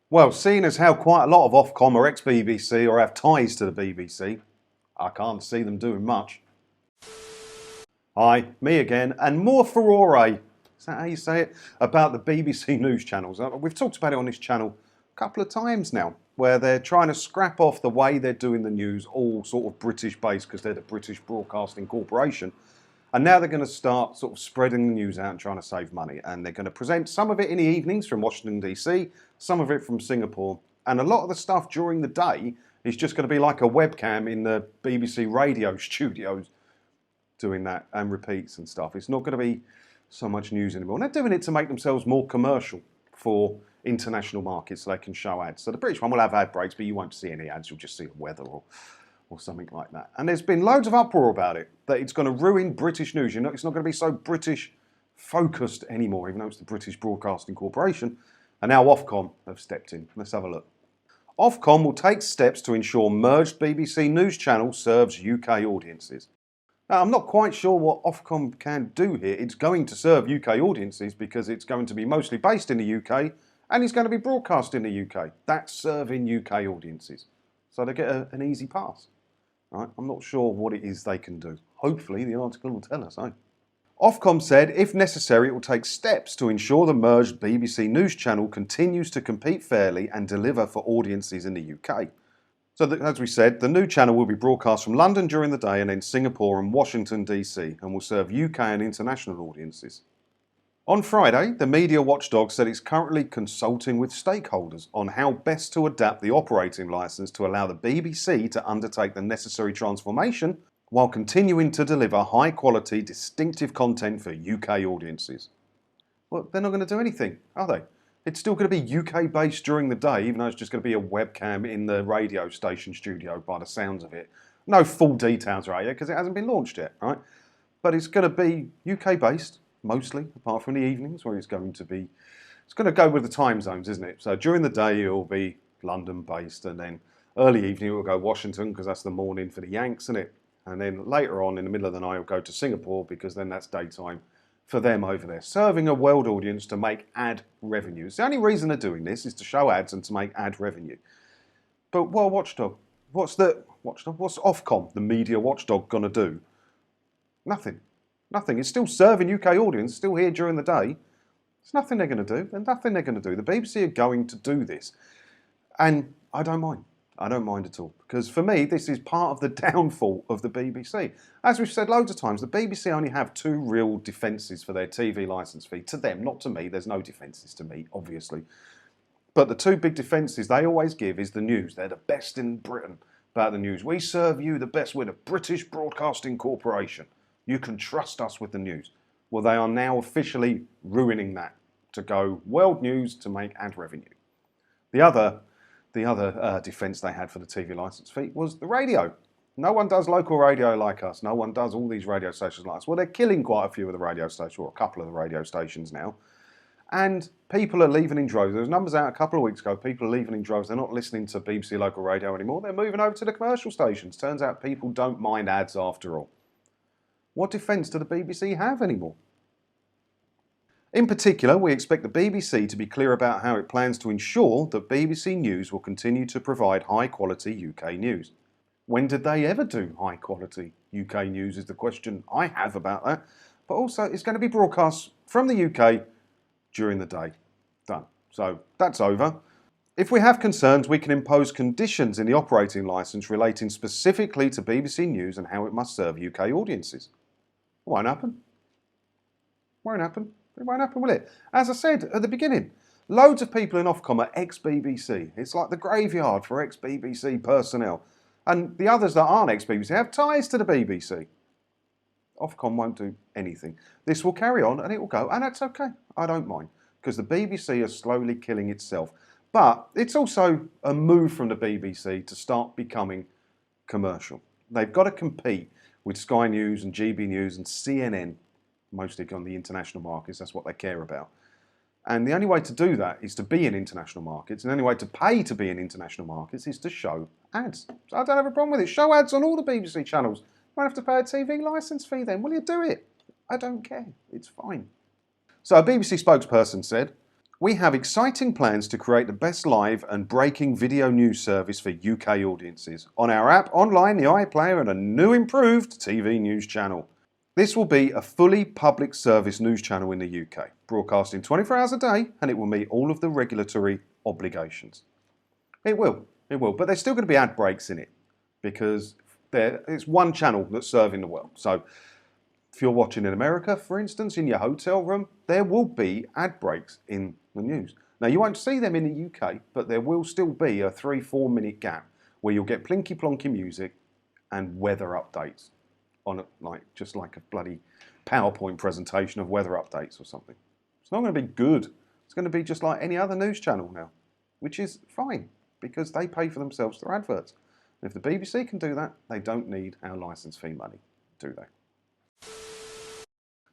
Well, seeing as how quite a lot of Ofcom are ex-BBC or have ties to the BBC, I can't see them doing much. Hi, me again, and more furore, is that how you say it, about the BBC news channels. We've talked about it on this channel a couple of times now, where they're trying to scrap off the way they're doing the news, all sort of British-based because they're the British Broadcasting Corporation. And now they're going to start sort of spreading the news out and trying to save money. And they're going to present some of it in the evenings from Washington, DC, some of it from Singapore. And a lot of the stuff during the day is just going to be like a webcam in the BBC radio studios doing that and repeats and stuff. It's not going to be so much news anymore. And they're doing it to make themselves more commercial for international markets so they can show ads. So the British one will have ad breaks, but you won't see any ads. You'll just see weather or something like that. And there's been loads of uproar about it, that it's going to ruin British news. You know, it's not going to be so British focused anymore, even though it's the British Broadcasting Corporation. And now Ofcom have stepped in. Let's have a look. Ofcom will take steps to ensure merged BBC news channel serves UK audiences. Now, I'm not quite sure what Ofcom can do here. It's going to serve UK audiences because it's going to be mostly based in the UK and it's going to be broadcast in the UK. That's serving UK audiences. So they get an easy pass. Right? I'm not sure what it is they can do. Hopefully the article will tell us. Ofcom said if necessary it will take steps to ensure the merged BBC news channel continues to compete fairly and deliver for audiences in the UK. So as we said, the new channel will be broadcast from London during the day and then Singapore and Washington DC and will serve UK and international audiences. On Friday, the media watchdog said it's currently consulting with stakeholders on how best to adapt the operating licence to allow the BBC to undertake the necessary transformation while continuing to deliver high quality, distinctive content for UK audiences. Well, they're not going to do anything, are they? It's still going to be UK based during the day, even though it's just going to be a webcam in the radio station studio by the sounds of it. No full details right yet because it hasn't been launched yet, right? But it's going to be UK based, mostly, apart from the evenings where it's going to go with the time zones, isn't it? So during the day it will be London based and then early evening it will go Washington because that's the morning for the Yanks, isn't it? And then later on in the middle of the night it will go to Singapore because then that's daytime for them over there, serving a world audience to make ad revenue. The only reason they're doing this is to show ads and to make ad revenue. But what watchdog? What's Ofcom, the media watchdog, going to do? Nothing. Nothing. It's still serving UK audience, still here during the day. There's nothing they're going to do. There's nothing they're going to do. The BBC are going to do this. And I don't mind. I don't mind at all. Because for me, this is part of the downfall of the BBC. As we've said loads of times, the BBC only have two real defences for their TV licence fee. To them, not to me. There's no defences to me, obviously. But the two big defences they always give is the news. They're the best in Britain about the news. We serve you the best. We're the British Broadcasting Corporation. You can trust us with the news. Well, they are now officially ruining that to go world news to make ad revenue. The other defence they had for the TV licence fee was the radio. No one does local radio like us. No one does all these radio stations like us. Well, they're killing quite a few of the radio stations, or a couple of the radio stations now. And people are leaving in droves. There was numbers out a couple of weeks ago. People are leaving in droves. They're not listening to BBC local radio anymore. They're moving over to the commercial stations. Turns out people don't mind ads after all. What defence do the BBC have anymore? In particular, we expect the BBC to be clear about how it plans to ensure that BBC News will continue to provide high-quality UK news. When did they ever do high-quality UK news is the question I have about that. But also, it's going to be broadcast from the UK during the day. Done. So that's over. If we have concerns, we can impose conditions in the operating licence relating specifically to BBC News and how it must serve UK audiences. It won't happen. Won't happen. It won't happen, will it? As I said at the beginning, loads of people in Ofcom are ex-BBC. It's like the graveyard for ex-BBC personnel. And the others that aren't ex-BBC have ties to the BBC. Ofcom won't do anything. This will carry on and it will go, and that's okay. I don't mind, because the BBC is slowly killing itself. But it's also a move from the BBC to start becoming commercial. They've got to compete with Sky News and GB News and CNN, mostly on the international markets. That's what they care about. And the only way to do that is to be in international markets. And the only way to pay to be in international markets is to show ads. So I don't have a problem with it. Show ads on all the BBC channels. You won't have to pay a TV licence fee then. Will you do it? I don't care. It's fine. So a BBC spokesperson said, We have exciting plans to create the best live and breaking video news service for UK audiences on our app, online, the iPlayer, and a new improved TV news channel. This will be a fully public service news channel in the UK, broadcasting 24 hours a day, and it will meet all of the regulatory obligations. It will, but there's still going to be ad breaks in it because it's one channel that's serving the world. So if you're watching in America, for instance, in your hotel room, there will be ad breaks in the news. Now, you won't see them in the UK, but there will still be a 3-4 minute gap where you'll get plinky plonky music and weather updates on just like a bloody PowerPoint presentation of weather updates or something. It's not going to be good. It's going to be just like any other news channel now, which is fine because they pay for themselves through adverts. And if the BBC can do that, they don't need our licence fee money, do they?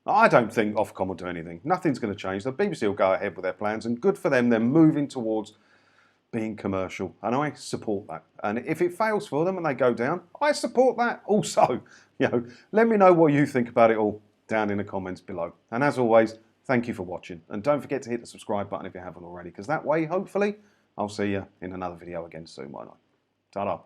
I don't think Ofcom will do anything. Nothing's going to change. The BBC will go ahead with their plans, and good for them. They're moving towards being commercial, and I support that. And if it fails for them and they go down, I support that also. Let me know what you think about it all down in the comments below. And as always, thank you for watching. And don't forget to hit the subscribe button if you haven't already, because that way, hopefully, I'll see you in another video again soon, won't I? Ta-da.